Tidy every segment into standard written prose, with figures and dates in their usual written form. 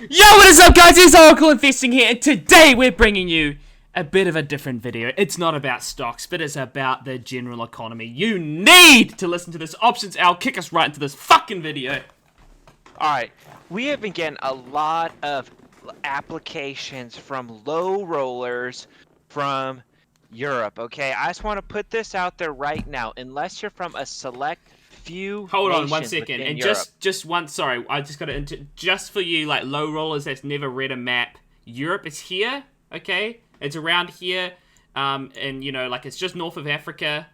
Yo, what is up, guys? It's Oracle Investing here, and today we're bringing you a bit of a different video. It's not about stocks, but it's about the general economy. You need to listen to this. Options Al, kick us right into this fucking video. Alright, we have been getting a lot of applications from low rollers from Europe, okay? I just want to put this out there right now. Unless you're from a select few Hold on nations 1 second, and Europe. just one, sorry, I just got to, just for you, like, low rollers that's never read a map, Europe is here, okay? It's around here, and, you know, like, it's just north of Africa,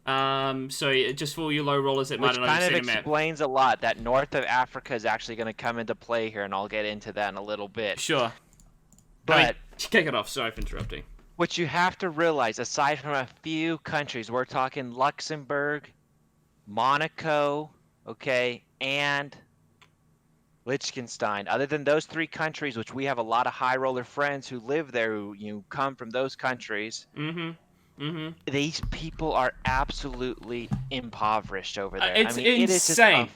so just for you low rollers that might not have seen a map. Which kind of explains a lot, that north of Africa is actually going to come into play here, and I'll get into that in a little bit. Sure. But I mean, kick it off, sorry for interrupting. what you have to realize, aside from a few countries, we're talking Luxembourg, Monaco, okay, and Liechtenstein. Other than those three countries, which we have a lot of high roller friends who live there, who come from those countries. These people are absolutely impoverished over there. It's I mean, insane. It is just a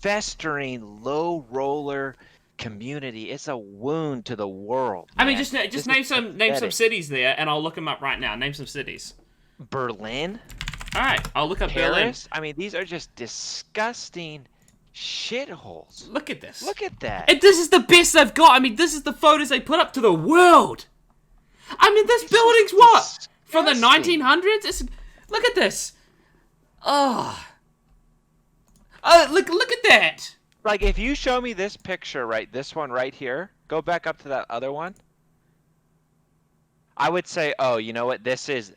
festering low roller community. It's a wound to the world. I mean, man. just name some cities there, and I'll look them up right now. Name some cities. Berlin. All right, I'll look up Berlin. Paris. I mean, these are just disgusting shitholes. Look at this. Look at that. And this is the best they've got. I mean, this is the photos they put up to the world. I mean, this building's what? From the 1900s? Look at this. Oh. Look at that. Like, if you show me this picture, right, this one right here, go back up to that other one, I would say, oh, you know what, this is...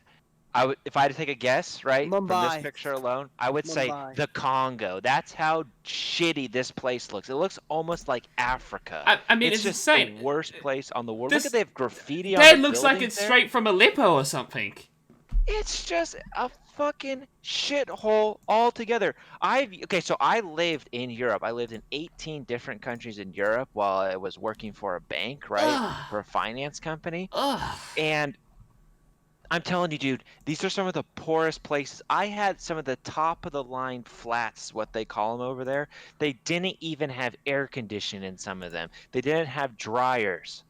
if I had to take a guess, right, from this picture alone, I would say the Congo. That's how shitty this place looks. It looks almost like Africa. I mean, it's just insane. the worst place on the world. Look at, they have graffiti on the the looks like it's there. straight from Aleppo or something. It's just a fucking shithole altogether. Okay, so I lived in Europe. I lived in 18 different countries in Europe while I was working for a bank, right, for a finance company. And I'm telling you, dude, these are some of the poorest places. I had some of the top-of-the-line flats, what they call them over there. They didn't even have air conditioning in some of them. They didn't have dryers.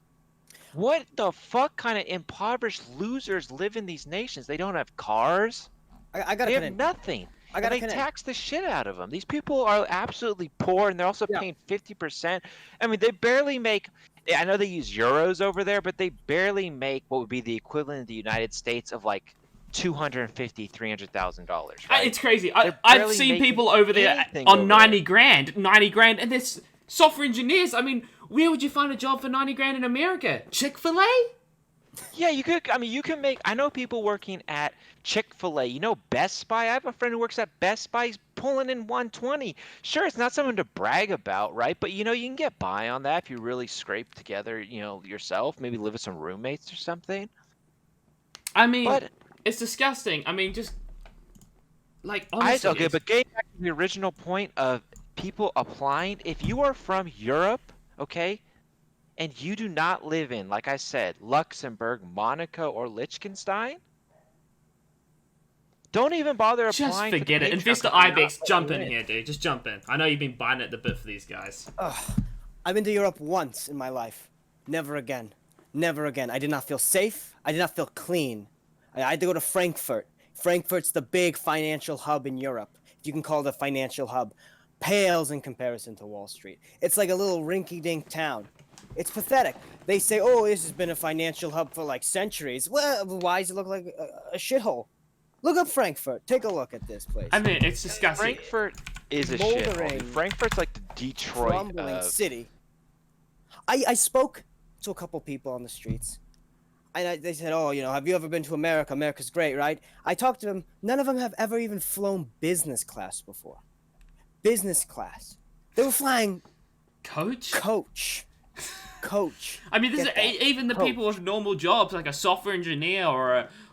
What the fuck kind of impoverished losers live in these nations? They don't have cars. They have nothing. They tax the shit out of them. These people are absolutely poor, and they're also paying 50%. I mean, they barely make... I know they use euros over there, but they barely make what would be the equivalent in the United States of like $250,000, $300,000. Right? It's crazy. I've seen people over there on 90 grand, and they're software engineers. I mean, where would you find a job for 90 grand in America? Chick-fil-A? Yeah, you could. I mean, you can make. I know people working at Chick-fil-A. You know, Best Buy. I have a friend who works at Best Buy. He's pulling in 120. Sure, it's not something to brag about, right? But you know, you can get by on that if you really scrape together, you know, yourself. Maybe live with some roommates or something. I mean, it's disgusting. I mean, just like honestly. Okay, but getting back to the original point of people applying, if you are from Europe, okay, and you do not live in, like I said, Luxembourg, Monaco, or Liechtenstein, don't even bother applying. Just forget it. Investor Ibex, jump in here, dude. Just jump in. I know you've been biting at the bit for these guys. I've been to Europe once in my life. Never again. Never again. I did not feel safe. I did not feel clean. I had to go to Frankfurt. Frankfurt's the big financial hub in Europe. If you can call it a financial hub. Pales in comparison to Wall Street. It's like a little rinky-dink town. It's pathetic. They say, oh, this has been a financial hub for like centuries. Well, why does it look like a shithole? Look up Frankfurt. Take a look at this place. I mean, it's disgusting. Frankfurt is a shithole. Frankfurt's like the Detroit city. I spoke to a couple people on the streets. And they said, oh, you know, have you ever been to America? America's great, right? I talked to them. None of them have ever even flown business class before. Business class. They were flying... Coach. I mean, this is even the people with normal jobs, like a software engineer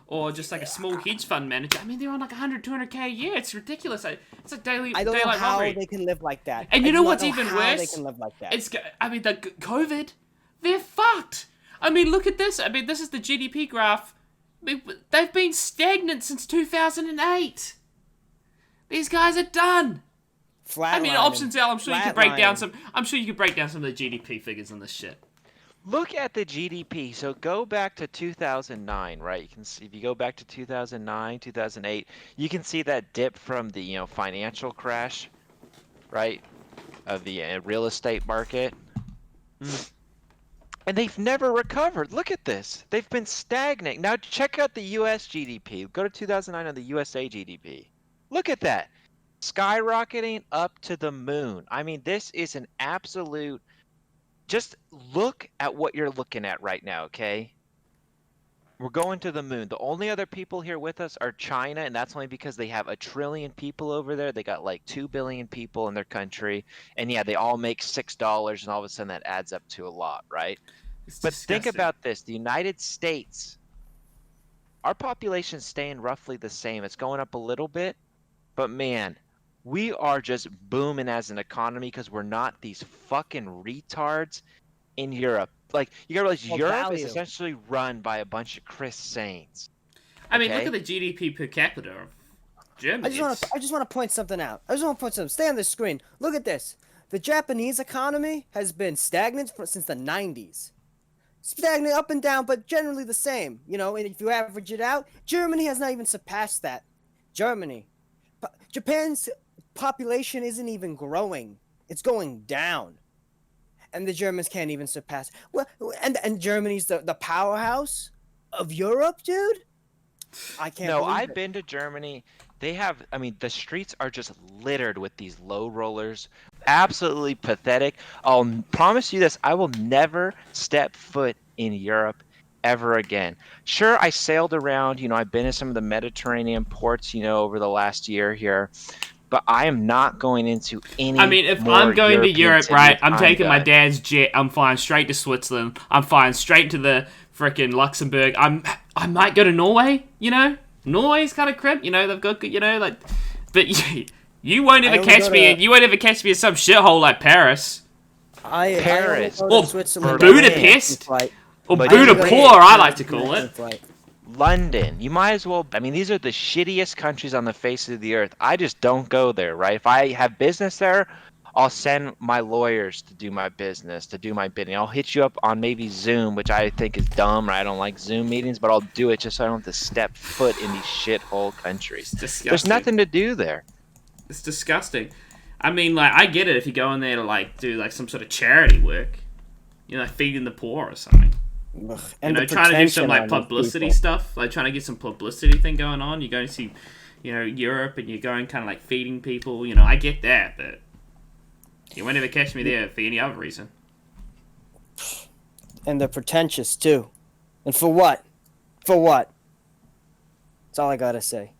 or just like a small hedge fund manager. I mean, they're on like 100, 200K a year. It's ridiculous. It's a daily. I don't know how they can live like that. And you know what's even worse? They can live like that. I mean, the COVID, they're fucked. I mean, look at this. I mean, this is the GDP graph. They've been stagnant since 2008. These guys are done. I mean, Flatlining. options out. I'm sure you can break down Flatlining. some. I'm sure you can break down some of the GDP figures on this shit. Look at the GDP. So go back to 2009, right? You can see if you go back to 2009, 2008, you can see that dip from the, financial crash, right? Of the real estate market. And they've never recovered. Look at this. They've been stagnant. Now check out the US GDP. Go to 2009 on the USA GDP. Look at that. Skyrocketing up to the moon. I mean, this is an absolute. Just look at what you're looking at right now, okay? We're going to the moon. The only other people here with us are China, and that's only because they have 1 trillion people over there. They got like 2 billion people in their country. And yeah, they all make $6, and all of a sudden that adds up to a lot, right? It's But disgusting. think about this. The United States, our population's staying roughly the same. It's going up a little bit, but man, we are just booming as an economy because we're not these fucking retards in Europe. Like, you gotta realize Well, Europe value. is essentially run by a bunch of Chris Saints. I mean, okay? look at the GDP per capita of Germany. I just want to point something out. I just want to point something. Stay on the screen. Look at this. The Japanese economy has been stagnant since the 90s. Stagnant up and down, but generally the same. You know, and if you average it out, Germany has not even surpassed that. Germany. Japan's population isn't even growing. It's going down. And the Germans can't even surpass. Well, and Germany's the powerhouse of Europe, dude. I can't No, believe I've it. been to Germany. They have, I mean, the streets are just littered with these low rollers. Absolutely pathetic. I'll promise you this, I will never step foot in Europe ever again. Sure, I sailed around, I've been to some of the Mediterranean ports, over the last year here, but I am not going into any. I mean, if more I'm going to European Europe, cities. right, I'm taking my done. dad's jet. I'm flying straight to Switzerland. I'm flying straight to the frickin' Luxembourg. I might go to Norway. Norway's kind of crimp. They've got like, but you won't ever only catch go me. to- You won't ever catch me in some shithole like Paris Paris. I only go Or to Switzerland Budapest. on a or But Budapest. you- I like to call it. flight. London, you might as well. I mean, these are the shittiest countries on the face of the earth. I just don't go there, right? If I have business there, I'll send my lawyers to do my business, to do my bidding. I'll hit you up on maybe Zoom, which I think is dumb, right? I don't like Zoom meetings, but I'll do it just so I don't have to step foot in these shithole countries. It's disgusting. There's nothing to do there. It's disgusting. I mean, like, I get it if you go in there to like do like some sort of charity work, like feeding the poor or something. Ugh. And the Trying to do some pretension like on these publicity people. stuff, like trying to get some publicity thing going on. You're going to see, Europe, and you're going kind of like feeding people. I get that, but you won't ever catch me there for any other reason. And they're pretentious too. And for what? For what? That's all I gotta say.